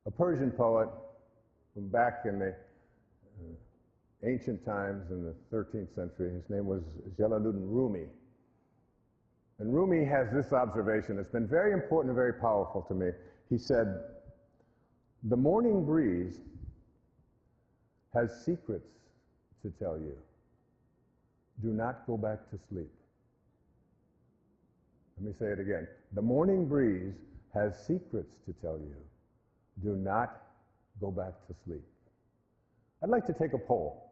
a Persian poet from back in the ancient times in the 13th century. His name was Jalaluddin Rumi. And Rumi has this observation that's been very important and very powerful to me. He said, "The morning breeze has secrets to tell you. Do not go back to sleep." Let me say it again. The morning breeze has secrets to tell you. Do not go back to sleep. I'd like to take a poll.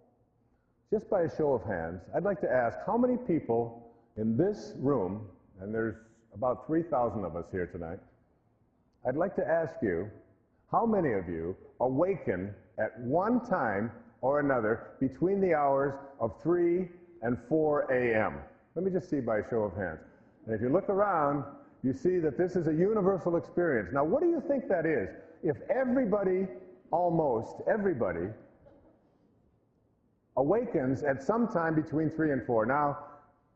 Just by a show of hands, I'd like to ask how many people in this room, and there's about 3,000 of us here tonight, I'd like to ask you, how many of you awaken at one time or another between the hours of 3 and 4 a.m.? Let me just see by a show of hands. And if you look around, you see that this is a universal experience. Now, what do you think that is? If everybody, almost everybody, awakens at some time between 3 and 4. Now,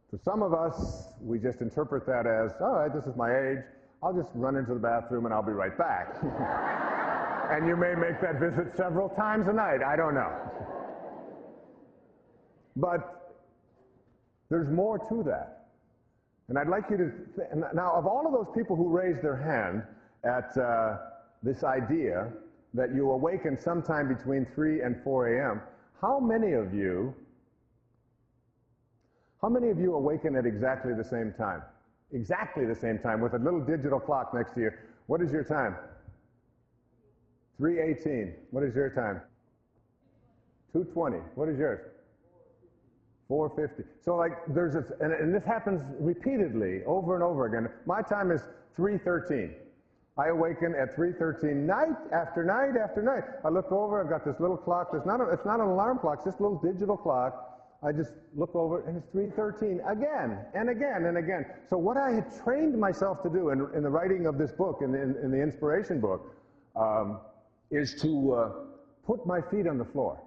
for some of us, we just interpret that as, all right, this is my age. I'll just run into the bathroom and I'll be right back. And you may make that visit several times a night. I don't know. But there's more to that. And I'd like you to, now of all of those people who raised their hand at this idea that you awaken sometime between 3 and 4 a.m., how many of you awaken at exactly the same time? Exactly the same time, with a little digital clock next to you. What is your time? 3:18. What is your time? 2:20. What is yours? 4:50. So like there's a, and this happens repeatedly over and over again. My time is 3:13. I awaken at 3:13 night after night after night. I look over, I've got this little clock. It's not an alarm clock, it's just a little digital clock. I just look over and it's 3:13 again and again and again. So what I had trained myself to do in the writing of this book, in the inspiration book, is to put my feet on the floor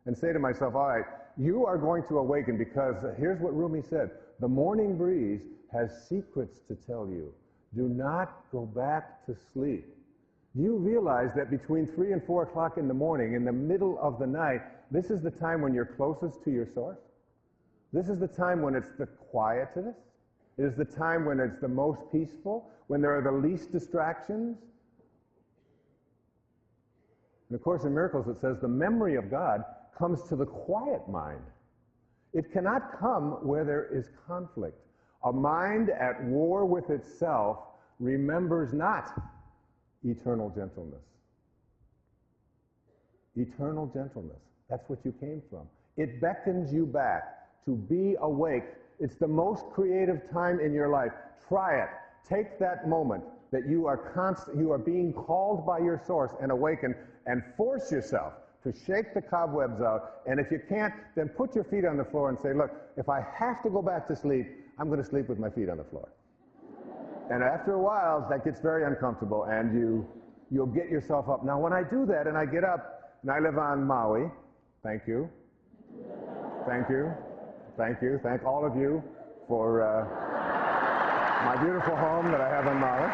and say to myself, all right, you are going to awaken because here's what Rumi said, the morning breeze has secrets to tell you. Do not go back to sleep. Do you realize that between 3 and 4 o'clock in the morning, in the middle of the night, this is the time when you're closest to your source? This is the time when it's the quietest. It is the time when it's the most peaceful, when there are the least distractions. And of course, in Miracles it says the memory of God comes to the quiet mind. It cannot come where there is conflict. A mind at war with itself remembers not eternal gentleness. Eternal gentleness. That's what you came from. It beckons you back to be awake. It's the most creative time in your life. Try it. Take that moment that you are being called by your source and awaken, and force yourself to shake the cobwebs out. And if you can't, then put your feet on the floor and say, look, if I have to go back to sleep, I'm going to sleep with my feet on the floor. And after a while, that gets very uncomfortable, and you'll get yourself up. Now, when I do that, and I get up, and I live on Maui, thank you, thank you, thank you, thank all of you for my beautiful home that I have on Maui.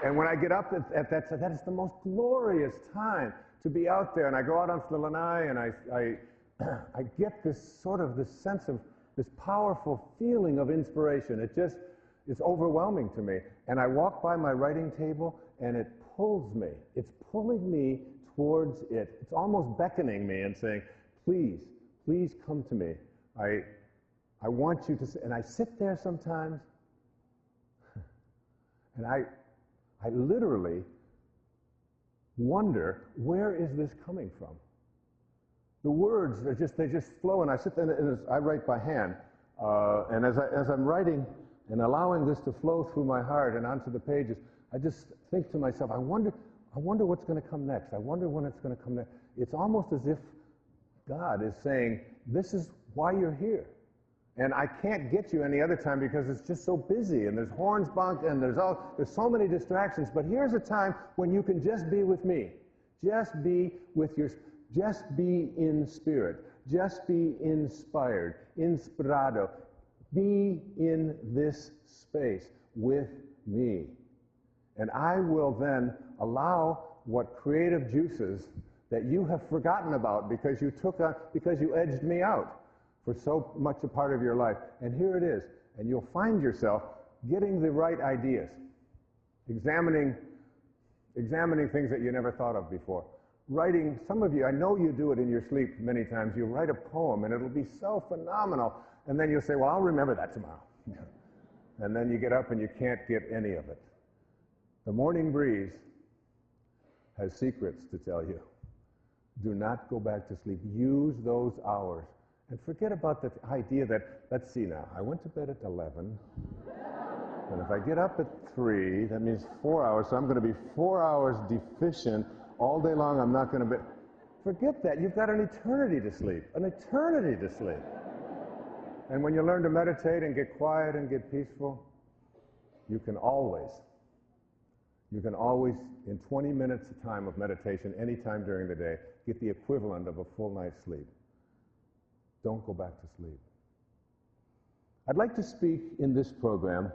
And when I get up at that is the most glorious time to be out there. And I go out onto the lanai, and I get this sense of this powerful feeling of inspiration. It's overwhelming to me. And I walk by my writing table, and it pulls me. It's pulling me towards it. It's almost beckoning me and saying, please, please come to me. I want you to, and I sit there sometimes, and I literally wonder, where is this coming from? The words, they just flow, and I sit there, and I write by hand. And as I'm writing and allowing this to flow through my heart and onto the pages, I just think to myself, I wonder what's going to come next. I wonder when it's going to come next. It's almost as if God is saying, this is why you're here. And I can't get you any other time because it's just so busy, and there's horns bonked, and there's so many distractions. But here's a time when you can just be with me. Just be in spirit. Just be inspired. Inspirado. Be in this space with me. And I will then allow what creative juices that you have forgotten about because you edged me out for so much a part of your life. And here it is. And you'll find yourself getting the right ideas, examining things that you never thought of before. Writing, some of you, I know you do it in your sleep many times, you write a poem and it'll be so phenomenal, and then you'll say, well, I'll remember that tomorrow. And then you get up and you can't get any of it. The morning breeze has secrets to tell you. Do not go back to sleep. Use those hours. And forget about the idea that, let's see now, I went to bed at 11, and if I get up at 3, that means 4 hours, so I'm going to be 4 hours deficient. All day long, I'm not going to be... Forget that. You've got an eternity to sleep. An eternity to sleep. And when you learn to meditate and get quiet and get peaceful, you can always, in 20 minutes of time of meditation, any time during the day, get the equivalent of a full night's sleep. Don't go back to sleep. I'd like to speak in this program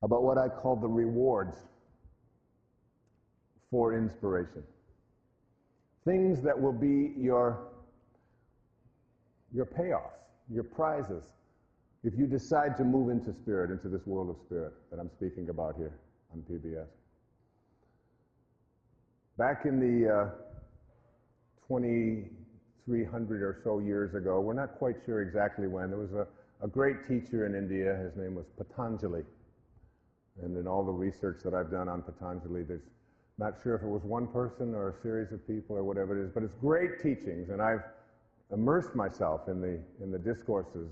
about what I call the rewards for inspiration. Things that will be your payoffs, your prizes, if you decide to move into spirit, into this world of spirit that I'm speaking about here on PBS. Back in the 2,300 or so years ago, we're not quite sure exactly when, there was a great teacher in India. His name was Patanjali. And in all the research that I've done on Patanjali, there's not sure if it was one person or a series of people or whatever it is, but it's great teachings, and I've immersed myself in the discourses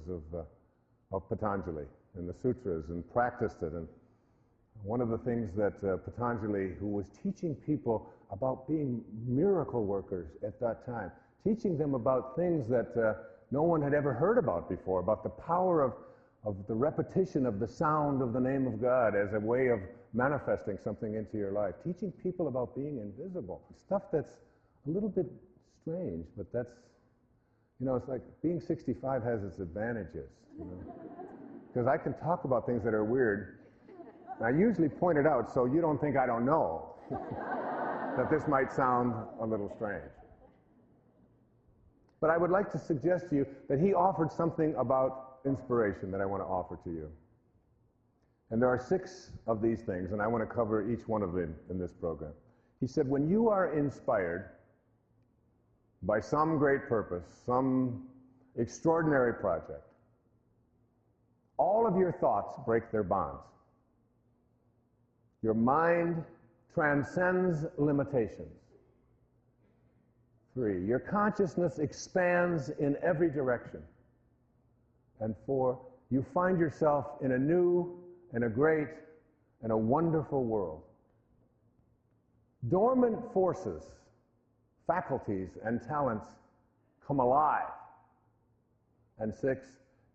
of Patanjali, in the sutras, and practiced it. And one of the things that Patanjali, who was teaching people about being miracle workers at that time, teaching them about things that no one had ever heard about before, about the power of the repetition of the sound of the name of God as a way of manifesting something into your life, teaching people about being invisible, stuff that's a little bit strange, but that's, it's like being 65 has its advantages, because I can talk about things that are weird, and I usually point it out so you don't think I don't know that this might sound a little strange. But I would like to suggest to you that he offered something about inspiration that I want to offer to you. And there are 6 of these things, and I want to cover each one of them in this program. He said, when you are inspired by some great purpose, some extraordinary project, all of your thoughts break their bonds. Your mind transcends limitations. 3, your consciousness expands in every direction. And 4, you find yourself in a new and a great and a wonderful world. Dormant forces, faculties, and talents come alive. And 6,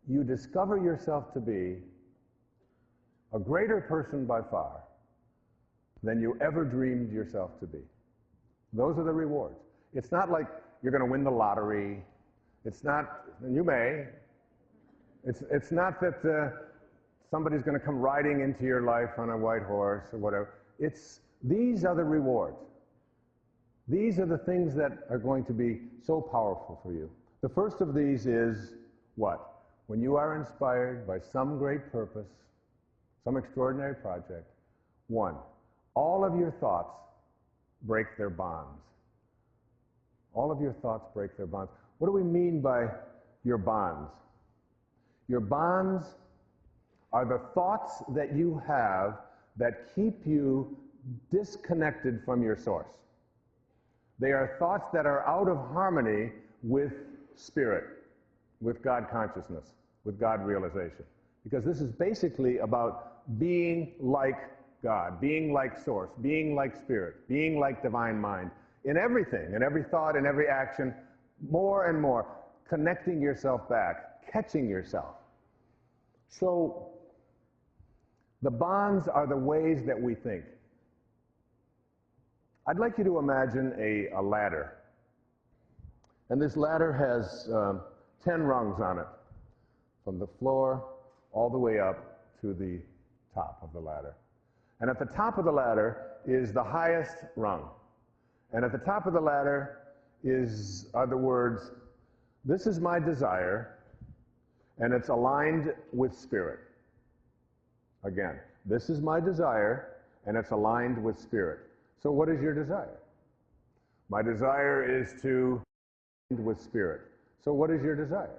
you discover yourself to be a greater person by far than you ever dreamed yourself to be. Those are the rewards. It's not like you're going to win the lottery. It's not, and you may. It's not that somebody's going to come riding into your life on a white horse or whatever. These are the rewards. These are the things that are going to be so powerful for you. The first of these is what? When you are inspired by some great purpose, some extraordinary project, 1, all of your thoughts break their bonds. All of your thoughts break their bonds. What do we mean by your bonds? Your bonds are the thoughts that you have that keep you disconnected from your source. They are thoughts that are out of harmony with spirit, with God consciousness, with God realization. Because this is basically about being like God, being like source, being like spirit, being like divine mind, in everything, in every thought, in every action, more and more, connecting yourself back, catching yourself. So, the bonds are the ways that we think. I'd like you to imagine a ladder. And this ladder has 10 rungs on it, from the floor all the way up to the top of the ladder. And at the top of the ladder is the highest rung. And at the top of the ladder are the words, "This is my desire," and it's aligned with spirit. Again, this is my desire, and it's aligned with spirit. So what is your desire? My desire is to with spirit. So what is your desire?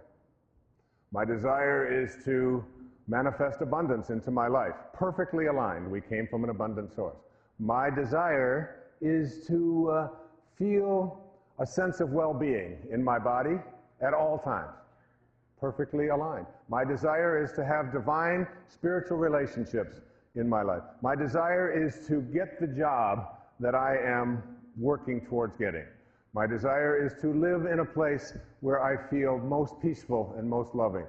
My desire is to manifest abundance into my life. Perfectly aligned. We came from an abundant source. My desire is to feel a sense of well-being in my body at all times. Perfectly aligned. My desire is to have divine spiritual relationships in my life. My desire is to get the job that I am working towards getting. My desire is to live in a place where I feel most peaceful and most loving.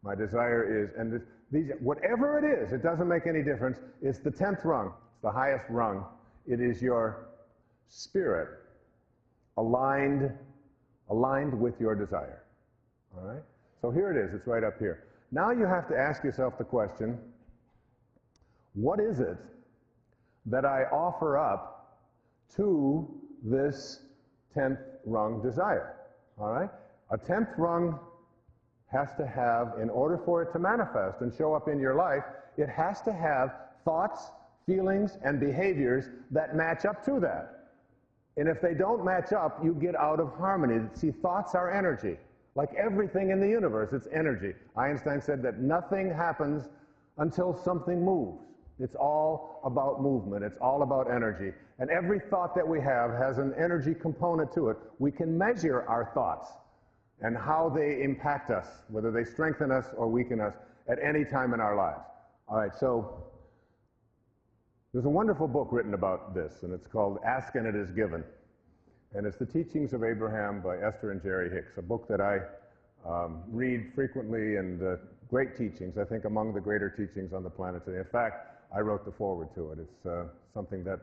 My desire is, and these, whatever it is, it doesn't make any difference. It's the 10th rung. It's the highest rung. It is your spirit aligned with your desire. All right? So here it is. It's right up here. Now you have to ask yourself the question, what is it that I offer up to this 10th rung desire? All right? A 10th rung has to have, in order for it to manifest and show up in your life, it has to have thoughts, feelings, and behaviors that match up to that. And if they don't match up, you get out of harmony. See, thoughts are energy. Like everything in the universe, it's energy. Einstein said that nothing happens until something moves. It's all about movement. It's all about energy. And every thought that we have has an energy component to it. We can measure our thoughts and how they impact us, whether they strengthen us or weaken us at any time in our lives. All right, so there's a wonderful book written about this, and it's called Ask and It Is Given. And it's The Teachings of Abraham by Esther and Jerry Hicks, a book that I read frequently, and great teachings, I think among the greater teachings on the planet today. In fact, I wrote the foreword to it. It's something that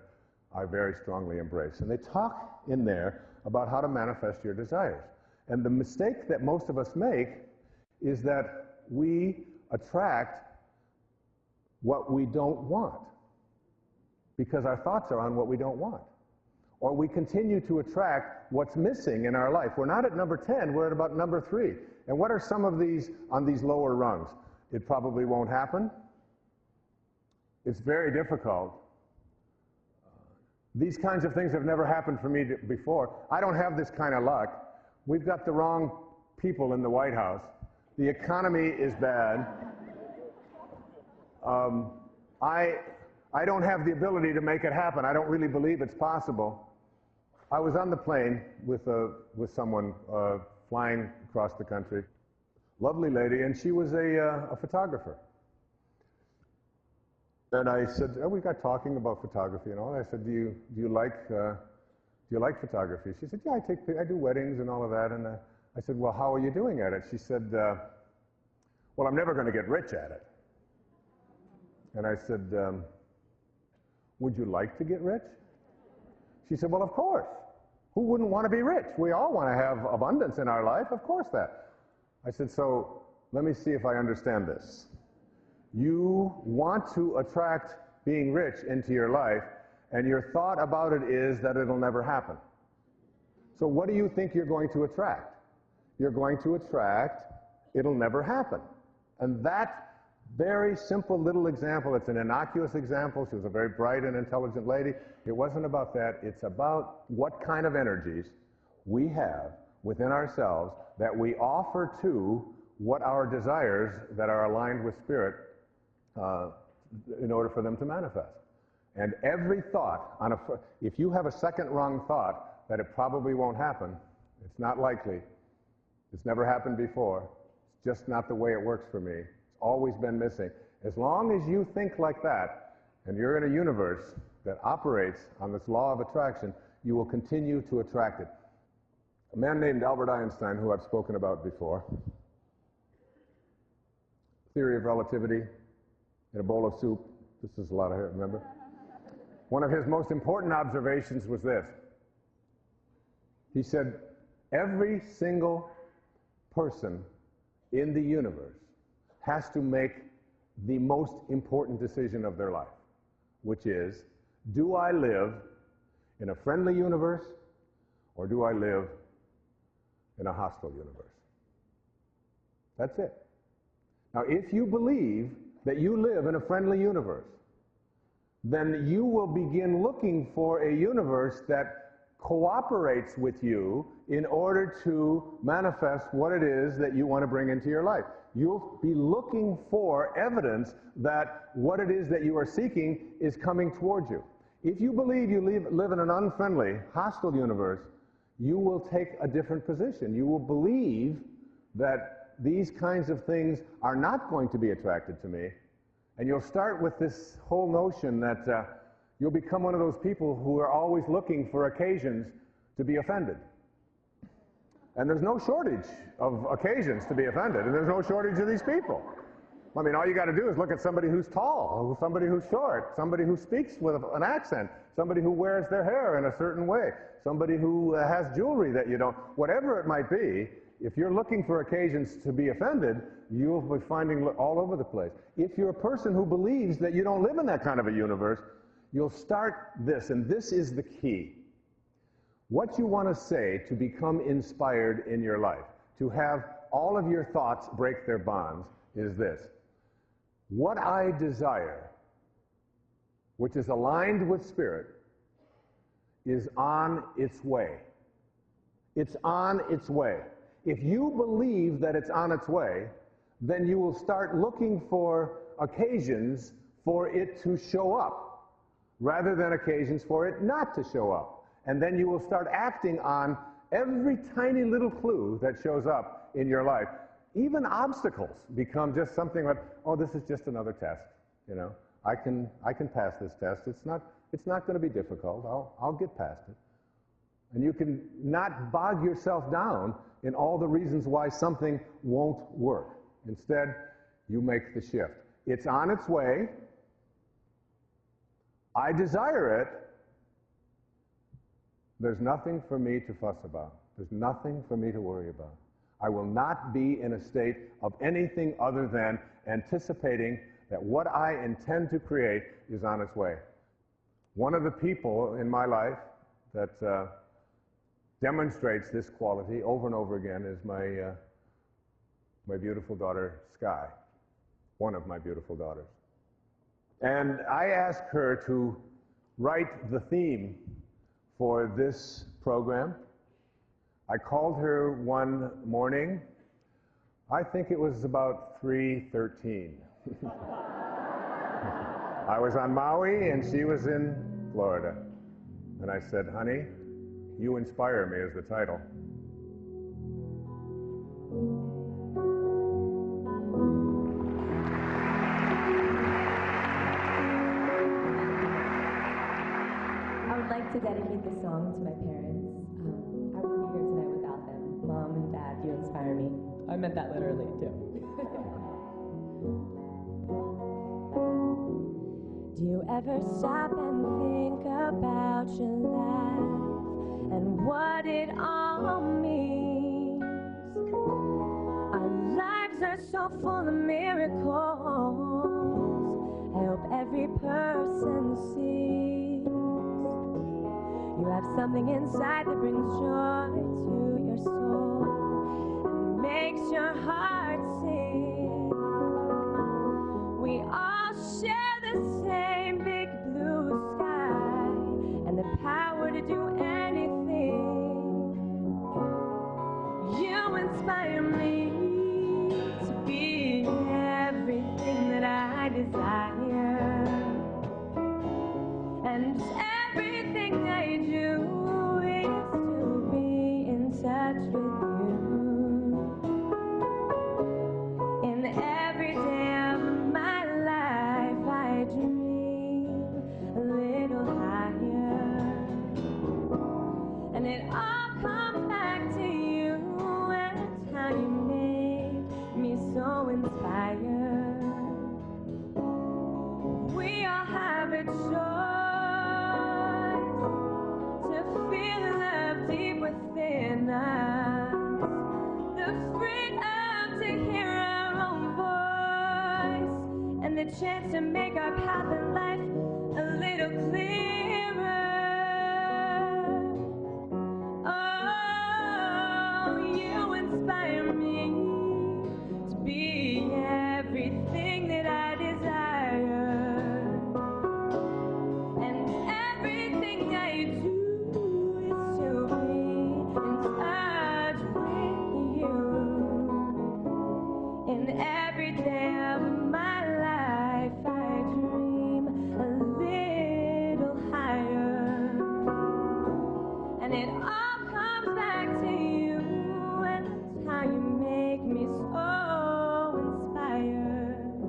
I very strongly embrace. And they talk in there about how to manifest your desires. And the mistake that most of us make is that we attract what we don't want because our thoughts are on what we don't want. Or we continue to attract what's missing in our life. We're not at number 10, we're at about number 3. And what are some of these on these lower rungs? It probably won't happen. It's very difficult. These kinds of things have never happened for me before. I don't have this kind of luck. We've got the wrong people in the White House. The economy is bad. I don't have the ability to make it happen. I don't really believe it's possible. I was on the plane with someone flying across the country. Lovely lady, and she was a photographer. And I said, we got talking about photography and all. I said, do you like photography? She said, yeah, I do weddings and all of that. And I said, well, how are you doing at it? She said, well, I'm never going to get rich at it. And I said, would you like to get rich? She said, well, of course. Who wouldn't want to be rich? We all want to have abundance in our life, of course that. I said, so let me see if I understand this. You want to attract being rich into your life, and your thought about it is that it'll never happen. So what do you think you're going to attract? You're going to attract, it'll never happen. And that very simple little example, it's an innocuous example. She was a very bright and intelligent lady. It wasn't about that. It's about what kind of energies we have within ourselves that we offer to what our desires that are aligned with spirit in order for them to manifest. And every thought, if you have a second wrong thought that it probably won't happen, it's not likely, it's never happened before, it's just not the way it works for me, it's always been missing. As long as you think like that, and you're in a universe that operates on this law of attraction, you will continue to attract it. A man named Albert Einstein, who I've spoken about before, theory of relativity in a bowl of soup. This is a lot of it, remember? One of his most important observations was this. He said, every single person in the universe has to make the most important decision of their life. which is, do I live in a friendly universe or do I live in a hostile universe? That's it. Now, if you believe that you live in a friendly universe, then you will begin looking for a universe that cooperates with you in order to manifest what it is that you want to bring into your life. You'll be looking for evidence that what it is that you are seeking is coming towards you. If you believe you live in an unfriendly, hostile universe, you will take a different position. You will believe that these kinds of things are not going to be attracted to me, and you'll start with this whole notion that you'll become one of those people who are always looking for occasions to be offended. And there's no shortage of occasions to be offended, and there's no shortage of these people. I mean, all you got to do is look at somebody who's tall, somebody who's short, somebody who speaks with an accent, somebody who wears their hair in a certain way, somebody who has jewelry that you don't, whatever it might be. If you're looking for occasions to be offended, you'll be finding all over the place. If you're a person who believes that you don't live in that kind of a universe, you'll start this, and this is the key. What you want to say to become inspired in your life, to have all of your thoughts break their bonds, is this. What I desire, which is aligned with Spirit, is on its way. It's on its way. If you believe that it's on its way, then you will start looking for occasions for it to show up, rather than occasions for it not to show up. And then you will start acting on every tiny little clue that shows up in your life. Even obstacles become just something like, oh, this is just another test. You know, I can pass this test. It's not going to be difficult. I'll get past it. And you can not bog yourself down in all the reasons why something won't work. Instead, you make the shift. It's on its way. I desire it. There's nothing for me to fuss about. There's nothing for me to worry about. I will not be in a state of anything other than anticipating that what I intend to create is on its way. One of the people in my life that demonstrates this quality over and over again is my beautiful daughter, Sky, one of my beautiful daughters. And I asked her to write the theme for this program. I called her one morning. I think it was about 3:13. I was on Maui and she was in Florida. And I said, honey, You Inspire Me is the title. I would like to dedicate this song to my parents. I wouldn't be here tonight without them. Mom and Dad, you inspire me. I meant that literally, too. Do you ever stop and think about your life and what it all means? Our lives are so full of miracles. I hope every person sees. You have something inside that brings joy to your soul and makes your heart sing. We all share the same big blue sky and the power to do anything. You inspire me to be everything that I desire, and everything I do is to be in touch with you. In every day of my life, I dream a little higher, and it all comes back to you and how you make me so inspired. We all have a choice to feel love deep within us, the freedom to hear our own voice, and the chance to make our path in life a little clearer. Oh, you inspire me to be everything that I desire. And everything I do is to be in touch with you. In every day of my life, I dream a little higher. And it all comes back to you, and that's how you make me so inspired.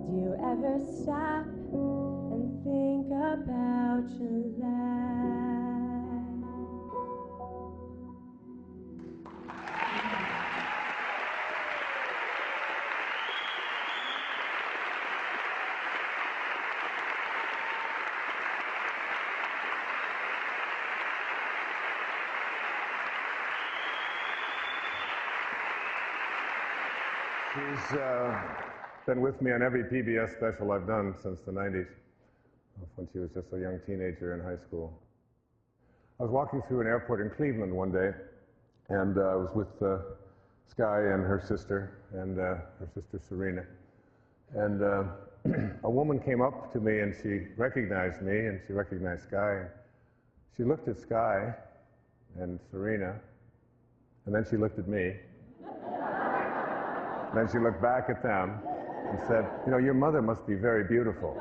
Do you ever stop and think about your life? She's been with me on every PBS special I've done since the 90s, when she was just a young teenager in high school. I was walking through an airport in Cleveland one day, and I was with Sky and her sister Serena. And a woman came up to me, and she recognized me, and she recognized Sky. And she looked at Sky and Serena, and then she looked at me. Then she looked back at them and said, "You know, your mother must be very beautiful."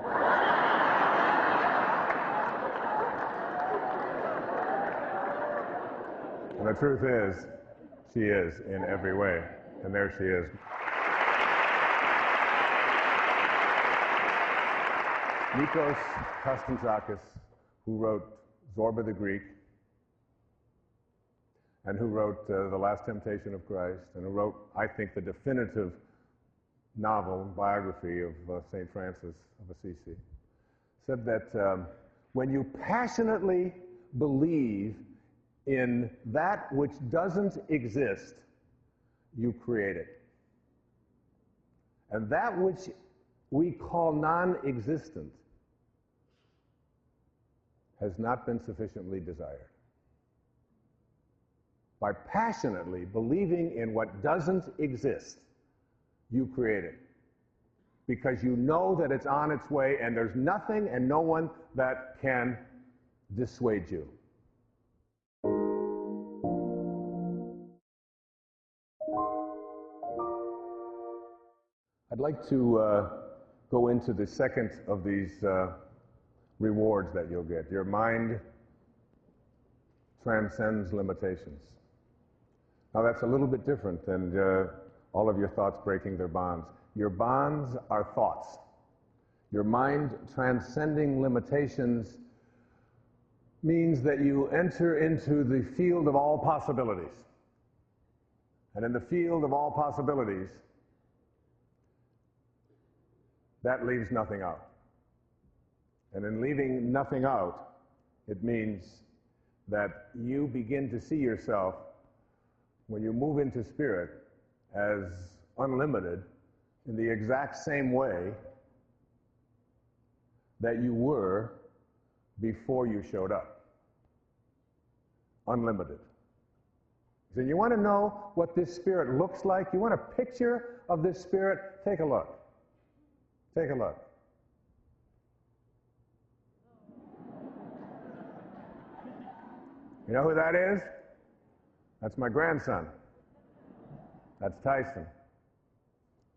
And the truth is, she is in every way. And there she is. Nikos Kazantzakis, who wrote Zorba the Greek, and who wrote The Last Temptation of Christ, and who wrote, I think, the definitive novel, biography of St. Francis of Assisi, said that when you passionately believe in that which doesn't exist, you create it. And that which we call non-existent has not been sufficiently desired. By passionately believing in what doesn't exist, you create it. Because you know that it's on its way, and there's nothing and no one that can dissuade you. I'd like to go into the second of these rewards that you'll get. Your mind transcends limitations. Now that's a little bit different than all of your thoughts breaking their bonds. Your bonds are thoughts. Your mind transcending limitations means that you enter into the field of all possibilities. And in the field of all possibilities, that leaves nothing out. And in leaving nothing out, it means that you begin to see yourself, when you move into spirit, as unlimited in the exact same way that you were before you showed up. Unlimited. So you want to know what this spirit looks like? You want a picture of this spirit? Take a look. Take a look. You know who that is? That's my grandson. That's Tyson.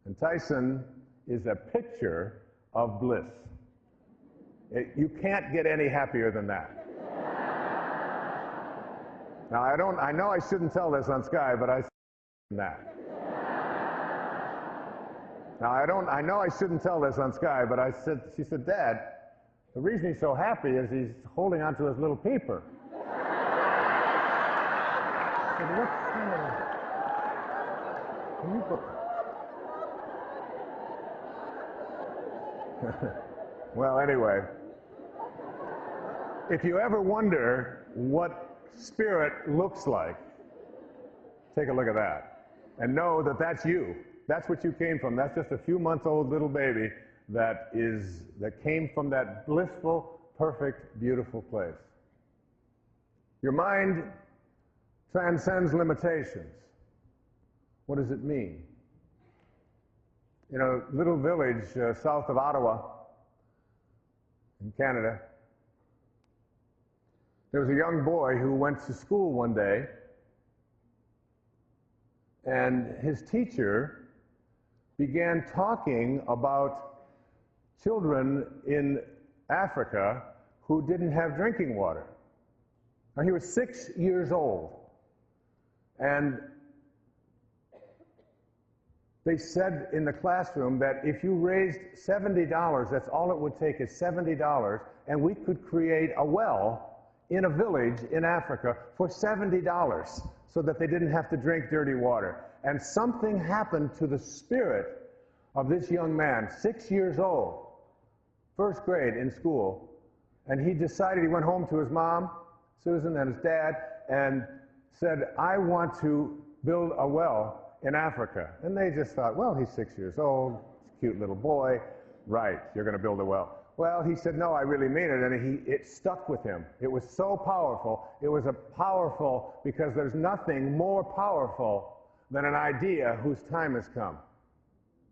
And Tyson is a picture of bliss. You can't get any happier than that. Now, I know I shouldn't tell this on Sky, but I said that. Now, I know I shouldn't tell this on Sky, but she said, "Dad, the reason he's so happy is he's holding onto his little peeper." I said, "What kind of... Can you put..." Well, anyway, if you ever wonder what spirit looks like, take a look at that. And know that that's you. That's what you came from. That's just a few months old little baby that came from that blissful, perfect, beautiful place. Your mind transcends limitations. What does it mean? In a little village south of Ottawa, in Canada, there was a young boy who went to school one day, and his teacher began talking about children in Africa who didn't have drinking water. Now, he was 6 years old, and they said in the classroom that if you raised $70, that's all it would take is $70, and we could create a well in a village in Africa for $70 so that they didn't have to drink dirty water. And something happened to the spirit of this young man, 6 years old, first grade in school, and he decided, he went home to his mom, Susan, and his dad, and said, I want to build a well in Africa. And they just thought, well, he's 6 years old, cute little boy, right, you're going to build a well. Well, he said, no, I really mean it, and it stuck with him. It was so powerful. It was powerful because there's nothing more powerful than an idea whose time has come.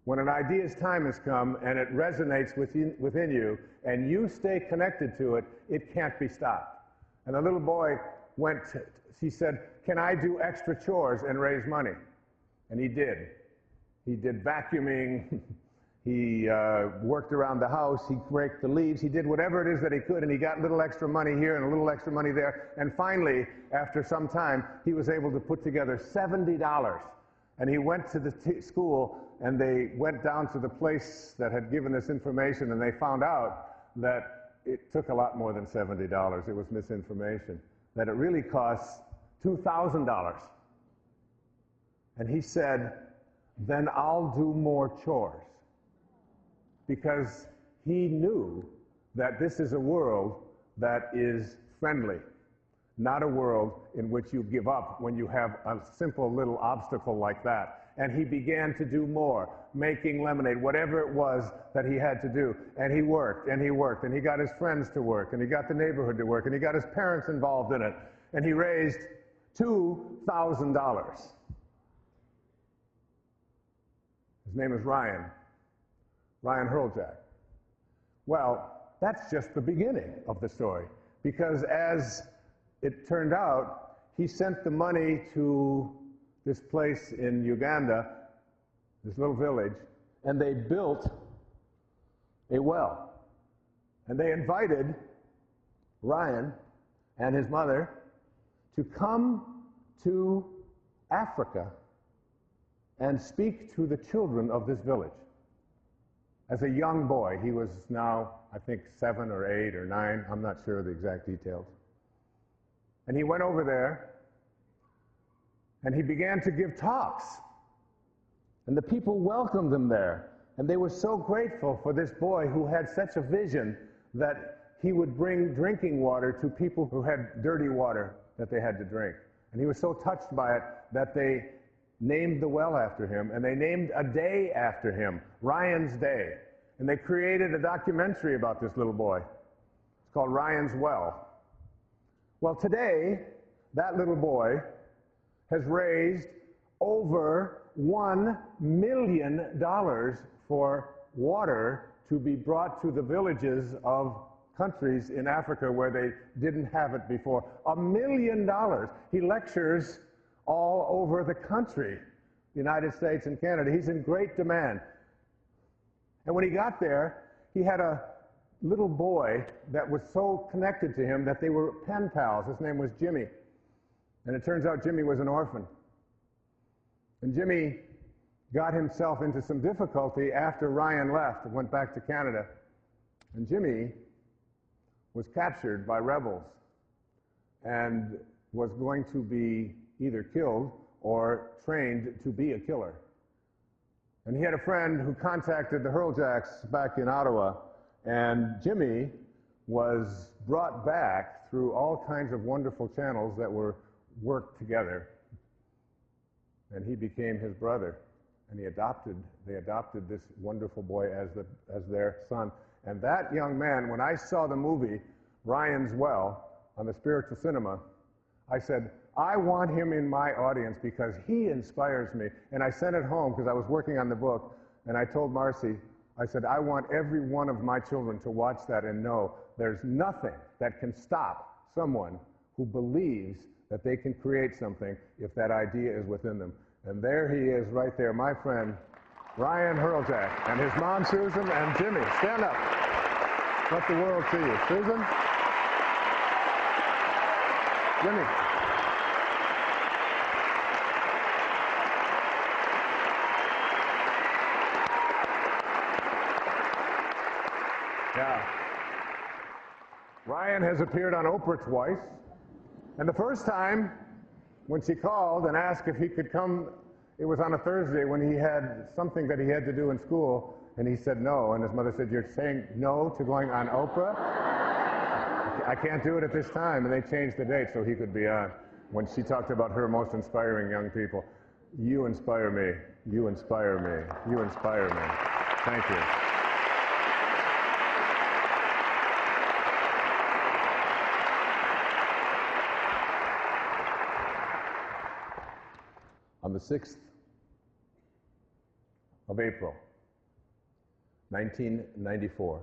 When an idea's time has come and it resonates within you and you stay connected to it, it can't be stopped. And the little boy he said, can I do extra chores and raise money? And he did. He did vacuuming, he worked around the house, he raked the leaves, he did whatever it is that he could, and he got a little extra money here and a little extra money there. And finally, after some time, he was able to put together $70. And he went to the school, and they went down to the place that had given this information, and they found out that it took a lot more than $70. It was misinformation, that it really costs $2,000. And he said, then I'll do more chores. Because he knew that this is a world that is friendly, not a world in which you give up when you have a simple little obstacle like that. And he began to do more, making lemonade, whatever it was that he had to do. And he worked, and he worked, and he got his friends to work, and he got the neighborhood to work, and he got his parents involved in it. And he raised $2,000. His name is Ryan Hurljack. Well, that's just the beginning of the story, because as it turned out, he sent the money to this place in Uganda, this little village, and they built a well. And they invited Ryan and his mother to come to Africa and speak to the children of this village. As a young boy, he was now, I think, 7 or 8 or 9, I'm not sure of the exact details. And he went over there, and he began to give talks. And the people welcomed him there, and they were so grateful for this boy who had such a vision that he would bring drinking water to people who had dirty water that they had to drink. And he was so touched by it that they named the well after him, and they named a day after him, Ryan's Day. And they created a documentary about this little boy. It's called Ryan's Well. Well, today, that little boy has raised over $1 million for water to be brought to the villages of countries in Africa where they didn't have it before. $1 million. He lectures all over the country, the United States and Canada. He's in great demand. And when he got there, he had a little boy that was so connected to him that they were pen pals. His name was Jimmy. And it turns out Jimmy was an orphan. And Jimmy got himself into some difficulty after Ryan left and went back to Canada. And Jimmy was captured by rebels and was going to be either killed or trained to be a killer. And he had a friend who contacted the Hurljacks back in Ottawa, and Jimmy was brought back through all kinds of wonderful channels that were worked together, and he became his brother. and they adopted this wonderful boy as their son. And that young man, when I saw the movie Ryan's Well on the Spiritual Cinema, I said, I want him in my audience because he inspires me. And I sent it home because I was working on the book, and I told Marcy, I said, I want every one of my children to watch that and know there's nothing that can stop someone who believes that they can create something if that idea is within them. And there he is right there, my friend, Ryan Hurljack, and his mom, Susan, and Jimmy. Stand up. Let the world see you. Susan? Jimmy? Yeah. Ryan has appeared on Oprah twice. And the first time, when she called and asked if he could come, it was on a Thursday when he had something that he had to do in school, and he said no. And his mother said, you're saying no to going on Oprah? I can't do it at this time. And they changed the date so he could be on. When she talked about her most inspiring young people, you inspire me, you inspire me, you inspire me. Thank you. On the 6th of April, 1994,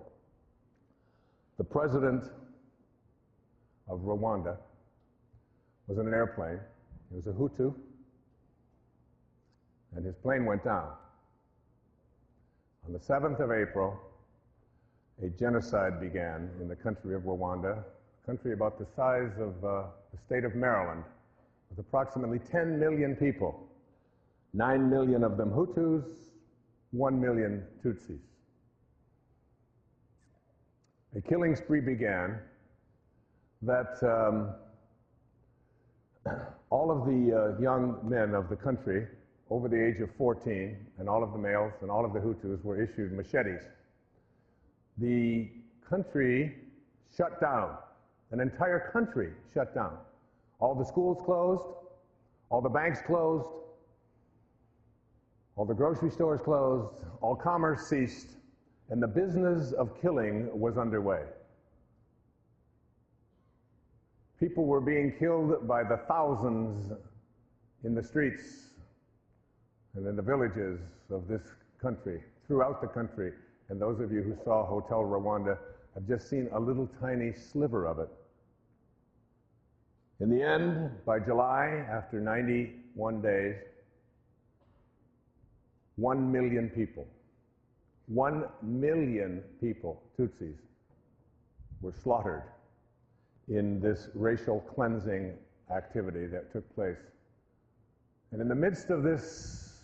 the president of Rwanda was in an airplane. He was a Hutu, and his plane went down. On the 7th of April, a genocide began in the country of Rwanda, a country about the size of the state of Maryland, with approximately 10 million people. 9 million of them Hutus, 1 million Tutsis. A killing spree began that all of the young men of the country over the age of 14, and all of the males and all of the Hutus were issued machetes. The country shut down. An entire country shut down. All the schools closed, all the banks closed, all the grocery stores closed, all commerce ceased, and the business of killing was underway. People were being killed by the thousands in the streets and in the villages of this country, throughout the country. And those of you who saw Hotel Rwanda have just seen a little tiny sliver of it. In the end, by July, after 91 days, 1 million people, 1 million people, Tutsis, were slaughtered in this racial cleansing activity that took place. And in the midst of this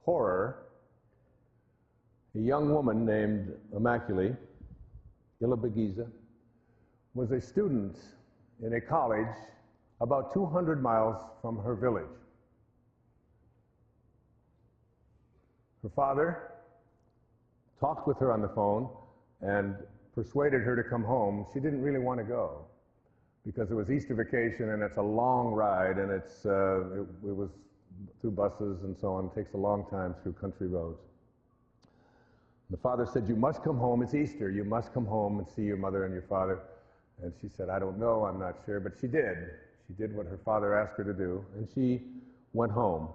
horror, a young woman named Immaculée Ilibagiza was a student in a college about 200 miles from her village. Her father talked with her on the phone and persuaded her to come home. She didn't really want to go because it was Easter vacation and it's a long ride, and it was through buses and so on. It takes a long time through country roads. The father said, you must come home, it's Easter, you must come home and see your mother and your father. And she said, I don't know, I'm not sure, but she did. She did what her father asked her to do, and she went home.